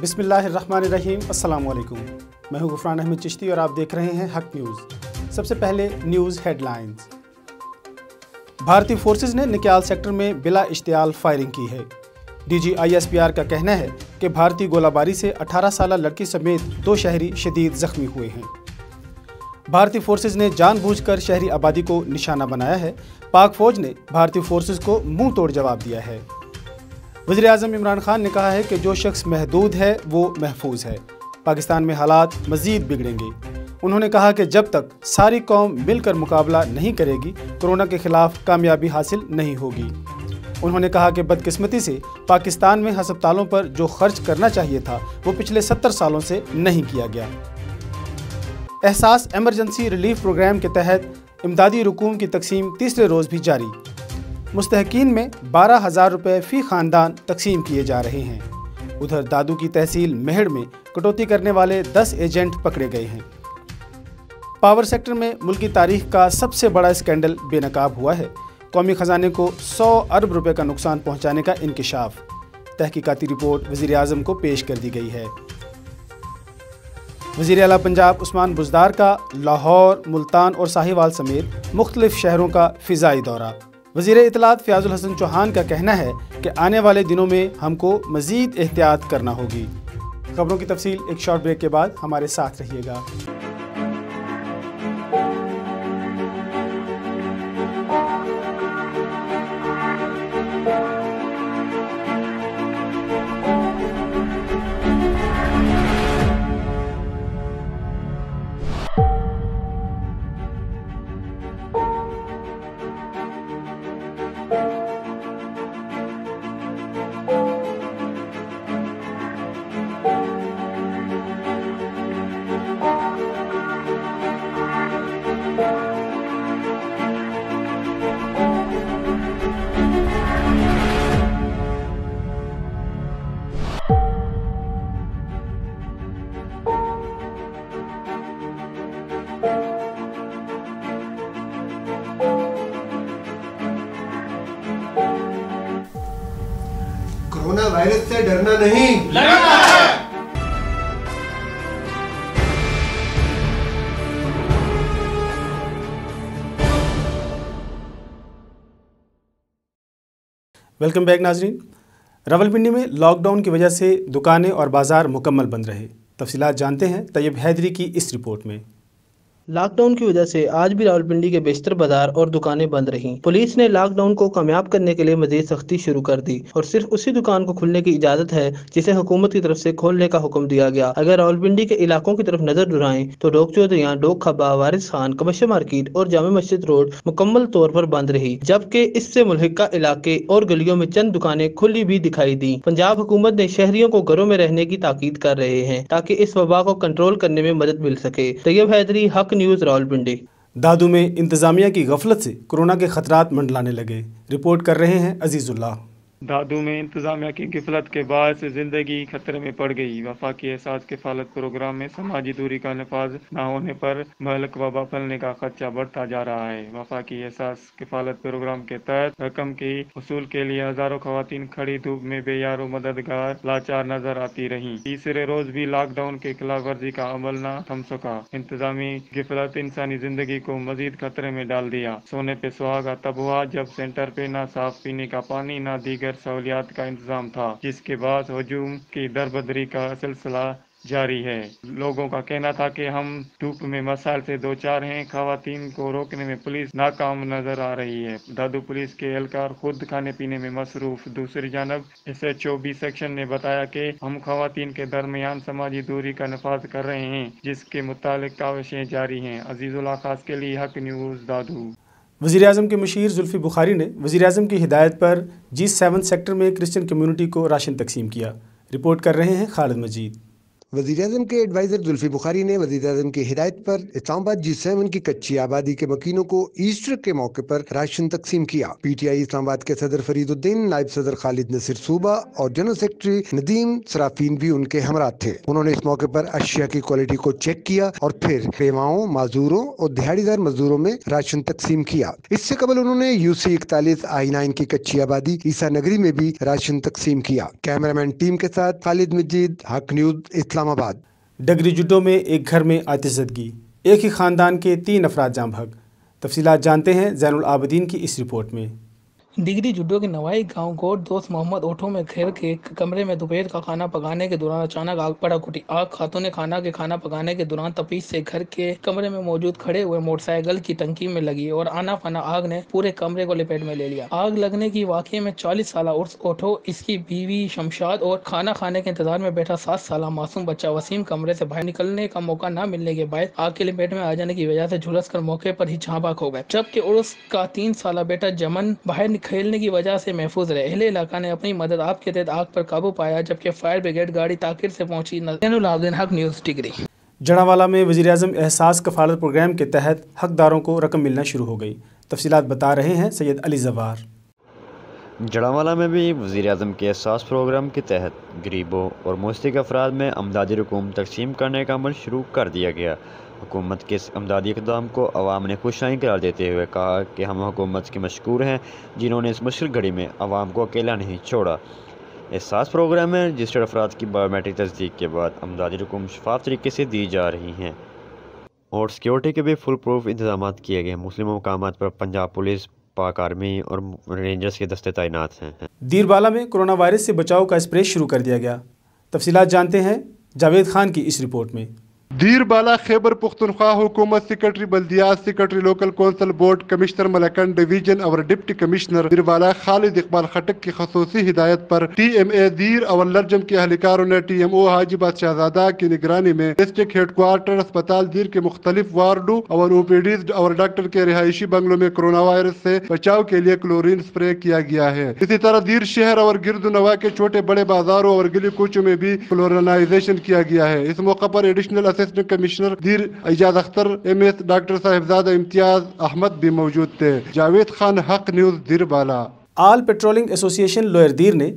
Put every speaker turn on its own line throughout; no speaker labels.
बिस्मिल्लाहिर्रहमानिर्रहीम। अस्सलाम वालेकुम। मैं हूं गुफरान अहमद चिश्ती और आप देख रहे हैं हक न्यूज़। सबसे पहले न्यूज़ हेडलाइंस। भारतीय फोर्सेस ने निक्याल सेक्टर में बिला इश्तियाल फायरिंग की है। डीजी ISPR का कहना है कि भारतीय गोलाबारी से 18 साला लड़की समेत 2 शहरी शदीद ज़ख्मी हुए हैं। भारतीय फोर्सेस ने जानबूझकर शहरी आबादी को निशाना बनाया है। पाक फौज ने भारतीय फोर्सेस को मुंह तोड़ जवाब दिया है। वज़ीर आज़म इमरान खान ने कहा है कि जो शख्स महदूद है वो महफूज है। पाकिस्तान में हालात मज़ीद बिगड़ेंगे। उन्होंने कहा कि जब तक सारी कौम मिलकर मुकाबला नहीं करेगी, कोरोना के खिलाफ कामयाबी हासिल नहीं होगी। उन्होंने कहा कि बदकिस्मती से पाकिस्तान में हस्पतालों पर जो खर्च करना चाहिए था वो पिछले 70 सालों से नहीं किया गया। एहसास एमरजेंसी रिलीफ प्रोग्राम के तहत इमदादी रकूम की तकसीम तीसरे रोज़ भी जारी। मुस्तहकीन में 12,000 रुपये फ़ी ख़ानदान तकसीम किए जा रहे हैं। उधर दादू की तहसील मेहड़ में कटौती करने वाले 10 एजेंट पकड़े गए हैं। पावर सेक्टर में मुल्की तारीख का सबसे बड़ा स्कैंडल बेनकाब हुआ है। कौमी ख़जाने को 100 अरब रुपये का नुकसान पहुँचाने का इंकिशाफ। तहकीकाती रिपोर्ट वज़ीर आज़म को पेश कर दी गई है। वज़ीर आला पंजाब उस्मान बुज़दार का लाहौर, मुल्तान और साहिवाल समेत मुख्तलिफ शहरों का फ़िज़ाई दौरा। वज़ीर इत्तलात फ़याज़ुल हसन चौहान का कहना है कि आने वाले दिनों में हमको मज़ीद एहतियात करना होगी। खबरों की तफसील एक शॉर्ट ब्रेक के बाद हमारे साथ रहिएगा।
कोरोना वायरस से डरना नहीं,
लड़ना है।
वेलकम बैक नाजरीन। रावलपिंडी में लॉकडाउन की वजह से दुकानें और बाज़ार मुकम्मल बंद रहे। तफसीलात जानते हैं तैयब हैदरी की इस रिपोर्ट में।
लॉकडाउन की वजह से आज भी रावलपिंडी के बेशतर बाजार और दुकानें बंद रहीं। पुलिस ने लॉकडाउन को कामयाब करने के लिए मजीद सख्ती शुरू कर दी और सिर्फ उसी दुकान को खुलने की इजाजत है जिसे हुकूमत की तरफ से खोलने का हुक्म दिया गया। अगर रावलपिंडी के इलाकों की तरफ नजर दुराएं तो डोक चौधरियां, डोक खब्बा, वारिस खान, कमर्शियल मार्केट और जामा मस्जिद रोड मुकम्मल तौर पर बंद रही, जबकि इससे मुल्हिका इलाके और गलियों में चंद दुकानें खुली भी दिखाई दी। पंजाब हुकूमत ने शहरियों को घरों में रहने की ताकीद कर रहे हैं ताकि इस वबा को कंट्रोल करने में मदद मिल सके। तैयब हैदरी, हक न्यूज़, रावलपिंडी।
दादू में इंतजामिया की गफलत से कोरोना के खतरात मंडलाने लगे। रिपोर्ट कर रहे हैं अजीजुल्लाह।
दादू में इंतजामिया की गिफलत के बाद से जिंदगी खतरे में पड़ गई। वफाकी एहसास किफालत प्रोग्राम में समाजी दूरी का नफाज न होने पर महलक वबा फैलने का खदशा बढ़ता जा रहा है। वफाकी एहसास किफालत प्रोग्राम के तहत रकम की वसूल के लिए हजारों खवातीन खड़ी धूप में बेयारो मददगार लाचार नजर आती रहीं। तीसरे रोज भी लॉकडाउन के खिलाफ वर्जी का अमल न थम सका। इंतजामी गिफलत इंसानी जिंदगी को मजीद खतरे में डाल दिया। सोने पे सुहागा तब हुआ जब सेंटर पे न साफ पीने का पानी न दीगर सहूलियात का इंतजाम था, जिसके बाद हजूम की दरबदरी का सिलसिला जारी है। लोगों का कहना था कि हम धूप में मसाइल से दो चार हैं। खवातीन को रोकने में पुलिस नाकाम नजर आ रही है। दादू पुलिस के एहलकार खुद खाने पीने में मसरूफ। दूसरी जानब SHO बी सेक्शन ने बताया कि हम खवातीन के दरमियान समाजी दूरी का नफाज कर रहे हैं, जिसके मुतालिक काविशें जारी हैं। अजीजुल्लाह खास के लिए हक न्यूज़, दादू।
वज़ीर आज़म के मुशीर जुल्फ़ी बुखारी ने वज़ीर आज़म की हिदायत पर G7 सेक्टर में क्रिश्चियन कम्युनिटी को राशन तकसीम किया। रिपोर्ट कर रहे हैं खालिद मजीद।
वजीर आज़म के एडवाइजर जुल्फी बुखारी ने वजीर आज़म की हिदायत पर इस्लामाबाद G7 की कच्ची आबादी के मकीनों को ईस्टर के मौके पर राशन तकसीम किया। PTI इस्लामाबाद के सदर फरीदुद्दीन, नायब सदर खालिद नसीर सूबा और जनरल सेक्रेटरी नदीम सराफीन भी उनके हमरा थे। उन्होंने इस मौके पर अशिया की क्वालिटी को चेक किया और फिर बेवाओं, माजूरों और दिहाड़ीदार मजदूरों में राशन तकसीम किया। इससे कबल उन्होंने UC 41 I9 की कच्ची आबादी ईसा नगरी में भी राशन तकसीम किया। कैमरामैन टीम के साथ खालिद मजीद, हक न्यूज, इस्लामाबाद।
डगरी जुड्डो में एक घर में आतिशज़दगी, एक ही खानदान के 3 अफराद जाँ भग। तफसीलात जानते हैं ज़ैनुल आबिदीन की इस रिपोर्ट में।
डिगरी जुड्डो के नवाई गांव गोट दोस्त मोहम्मद ओठो में घर के कमरे में दोपहर का खाना पकाने के दौरान अचानक आग पड़ा उठी। आग खातून खाना के खाना पकाने के दौरान तपीस से घर के कमरे में मौजूद खड़े हुए मोटरसाइकिल की टंकी में लगी और आना फाना आग ने पूरे कमरे को लपेट में ले लिया। आग लगने की वाकये में 40 साल उर्स ओठो, इसकी बीवी शमशाद और खाना खाने के इंतजार में बैठा 7 साल मासूम बच्चा वसीम कमरे से बाहर निकलने का मौका न मिलने के बाद आग के लपेट में आ जाने की वजह से झुलस कर मौके पर ही झाँक हो गए, जबकि उर्स का 3 साल बेटा जमन बाहर खेलने की वजह से महफूज रहे। अहले इलाका ने अपनी मदद आप के तहत आग पर काबू पाया, जबकि फायर ब्रिगेड गाड़ी ताकीर से पहुंची। ज़ैनुल आबिदीन, हक न्यूज़, टिगरी।
जड़ावाला में वज़ीर आज़म एहसास कफ़ालत प्रोग्राम के तहत हकदारों को रकम मिलना शुरू हो गई। तफसीलात बता रहे हैं सैयद अली ज़वार।
जड़ावाला में भी वज़ीर आज़म के एहसास प्रोग्राम के तहत गरीबों और मुस्तहिक़ अफराद में अमदादी रकूम तकसीम करने का अमल शुरू कर दिया गया। हुकूमत के इस अमदादी इक़दाम को अवाम ने खुशाइन करार देते हुए कहा कि हम हुकूमत के मशकूर हैं जिन्होंने इस मुश्किल घड़ी में अवाम को अकेला नहीं छोड़ा। एहसास प्रोग्राम में रजिस्टर्ड अफराद की बायोमेट्रिक तस्दीक के बाद अमदादी रकूम शफाफ तरीके से दी जा रही हैं और सिक्योरिटी के भी फुल प्रूफ इंतजाम किए गए। मुस्लिम मकामात पर पंजाब पुलिस, पाक आर्मी और रेंजर्स के दस्ते तैनात हैं।
दीरबाला में कोरोना वायरस से बचाव का स्प्रे शुरू कर दिया गया। तफसीलात जानते हैं जावेद खान की इस रिपोर्ट में।
दीरबाला खैबर पुख्तनख्वा हुकूमत सेक्रेटरी बल्दियात secretary local council board commissioner Malakand division और डिप्टी कमिश्नर दीरबाला खालिद इकबाल खटक की खसूसी हिदायत पर TMA दीर और लरजम के अहलकारों ने TMO हाजीबाद शहजादा की निगरानी में डिस्ट्रिक्ट हेडक्वार्टर अस्पताल दीर के मुख्तलिफ वार्डों और OPDs और डॉक्टर के रिहायशी बंगलों में कोरोना वायरस से बचाव के लिए क्लोरीन स्प्रे किया गया है। इसी तरह दीर शहर और गिरदुनवा के छोटे बड़े बाजारों और गली कूचों में भी क्लोरिनाइजेशन किया गया है। इस मौका पर एडिशनल असिस्टेंट कमिश्नर दीर एजाज अख्तर, MS डॉक्टर साहिबजादा इम्तियाज अहमद भी मौजूद थे। जावेद खान, हक न्यूज़, दीरबाला।
आल पेट्रोलिंग एसोसिएशन लोअर दीर ने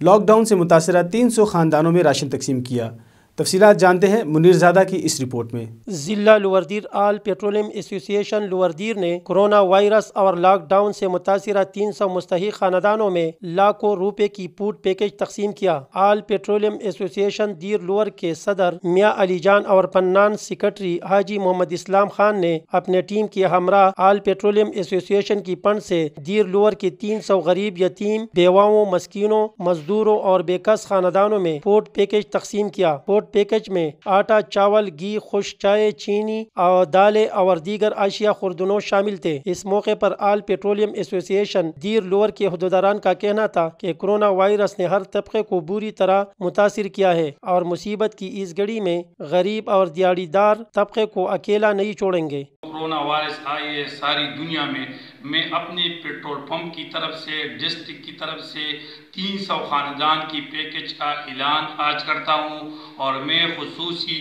लॉकडाउन से मुतासरा 300 खानदानों में राशन तकसीम किया। तफसीलात जानते हैं मुनीरज़ादा की इस रिपोर्ट में।
जिला लोअरदीर आल पेट्रोलियम एसोसिएशन लोअरदीर ने कोरोना वायरस और लॉकडाउन से मुतासरा 300 मुस्तहिक खानदानों में लाखों रुपए की फूड पैकेज तकसीम किया। आल पेट्रोलियम एसोसिएशन दीर लोअर के सदर मियाँ अली जान और पन्नान सेक्रेटरी हाजी मोहम्मद इस्लाम खान ने अपने टीम के हमरा आल पेट्रोलियम एसोसिएशन की फंड से दीर लोअर के 300 गरीब, यतीम, बेवाओं, मस्कीनों, मजदूरों और बेकस खानदानों में फूड पैकेज तकसीम किया। पैकेज में आटा, चावल, घी, खुश्क चाय, चीनी और दालें और दीगर अशिया खुर्दनों शामिल थे। इस मौके पर आल पेट्रोलियम एसोसिएशन दीर लोअर के हुद्देदारान का कहना था कि कोरोना वायरस ने हर तबके को बुरी तरह मुतासिर किया है और मुसीबत की इस घड़ी में गरीब और दिहाड़ीदार तबके को अकेला नहीं छोड़ेंगे।
कोरोना वायरस आई है सारी दुनिया में। मैं अपने पेट्रोल पंप की तरफ से, डिस्ट्रिक्ट की तरफ से 300 खानदान की पैकेज का ऐलान आज करता हूं और मैं खुसूसी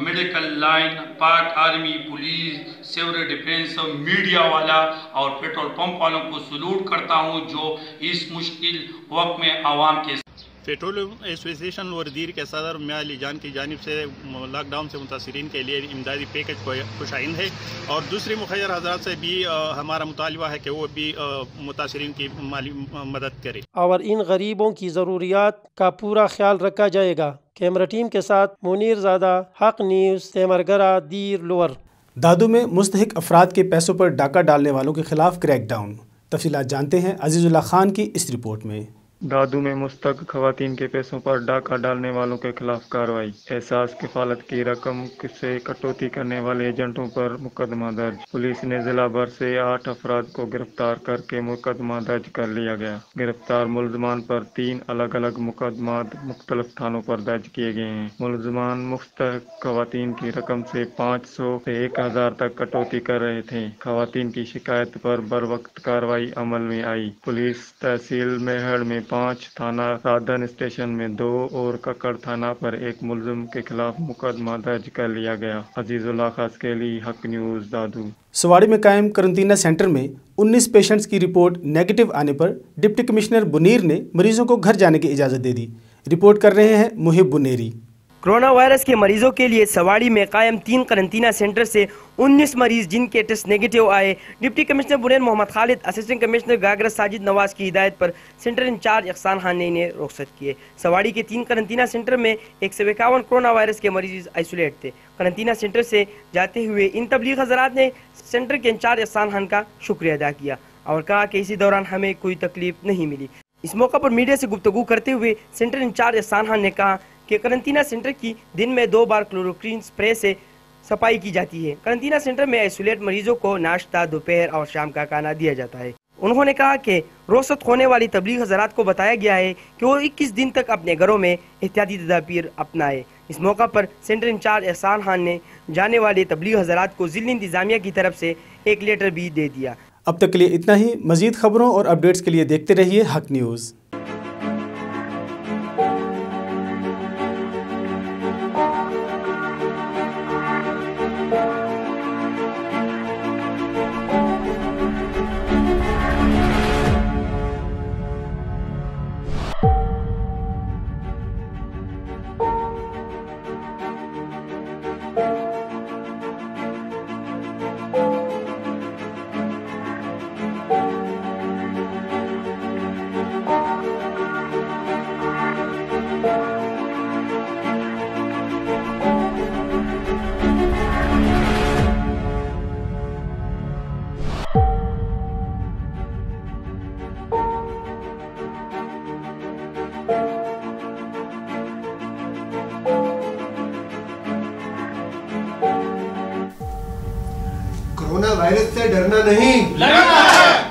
medical line, Pak army, police, civil defence, media वाला और पेट्रोल पंप वालों को सलूट करता हूं जो इस मुश्किल वक्त में आवाम के
पेट्रोलियम एसोसिएशन लोअरदीर के सदर मियाँ अली जान की जानिब से लॉकडाउन से मुतासरीन के लिए इमदादी पैकेज खुशाइन है और दूसरी मुखैर हजरात से भी हमारा मुतालबा है कि वो भी मुतासरीन की माली मदद करे
और इन गरीबों की ज़रूरियात का पूरा ख्याल रखा जाएगा। कैमरा टीम के साथ मुनीरज़ादा, हक न्यूज़, तेमरगरा, दीर लोअर।
दादू में मुस्तहिक अफराद के पैसों पर डाका डालने वालों के खिलाफ क्रैकडाउन। तफसीलात जानते हैं अजीजुल्लाह खान की इस रिपोर्ट में।
दादू में मुस्तक खवातीन के पैसों पर डाका डालने वालों के खिलाफ कार्रवाई। एहसास किफालत की रकम से कटौती करने वाले एजेंटों पर मुकदमा दर्ज। पुलिस ने जिला भर से 8 अफराद को गिरफ्तार करके मुकदमा दर्ज कर लिया गया। गिरफ्तार मुलजमान पर 3 अलग अलग मुकदमा मुख्तलिफ थानों पर दर्ज किए गए हैं। मुलजमान मुस्तक खवातीन की रकम से 500 से 1000 तक कटौती कर रहे थे। खवातीन की शिकायत पर बर वक्त कार्रवाई अमल में आई। पुलिस तहसील मेहड़ में 5, थाना राधन स्टेशन में 2 और कक्कड़ थाना पर 1 मुलजिम के खिलाफ मुकदमा दर्ज कर लिया गया। अजीजुल्लाह खास के लिए हक न्यूज़ दादू।
सवाड़ी में कायम करंटीना सेंटर में 19 पेशेंट्स की रिपोर्ट नेगेटिव आने पर डिप्टी कमिश्नर बुनीर ने मरीजों को घर जाने की इजाज़त दे दी। रिपोर्ट कर रहे हैं मुहिब बुनेरी।
कोरोना वायरस के मरीजों के लिए सवाड़ी में कायम 3 करंटीना सेंटर से 19 मरीज जिनके टेस्ट नेगेटिव आए। Deputy commissioner Buner Mohammad Khalid, assistant commissioner Gagra Sajid Nawaz की हिदायत पर सेंटर इंचार्ज इहसान खान ने इन्हें रुखसत किए। सवाड़ी के 3 करंटीना सेंटर में 151 कोरोना वायरस के मरीज आइसोलेट थे। करंटीना सेंटर से जाते हुए इन तबलीग हजरात ने सेंटर के इंचार्ज इहसान खान का शुक्रिया अदा किया और कहा कि इसी दौरान हमें कोई तकलीफ नहीं मिली। इस मौका पर मीडिया से गुफ्तगू करते हुए सेंटर इंचार्ज इहसान खान ने कहा कि करंटीना सेंटर की दिन में 2 बार क्लोरोक्विन स्प्रे से सफाई की जाती है। करंटीना सेंटर में आइसोलेट मरीजों को नाश्ता, दोपहर और शाम का खाना दिया जाता है। उन्होंने कहा कि रोसत होने वाली तबलीग हजरात को बताया गया है कि वो 21 दिन तक अपने घरों में एहतियाती तदाबीर अपनाए। इस मौका पर सेंटर इंचार्ज इहसान खान ने जाने वाले तबलीग हजरात को ज़िला इंतजामिया की तरफ से एक लेटर भी दे दिया।
अब तक के लिए इतना ही। मजीद खबरों और अपडेट्स के लिए देखते रहिए हक न्यूज़।
कोरोना वायरस से डरना नहीं, लड़ना है।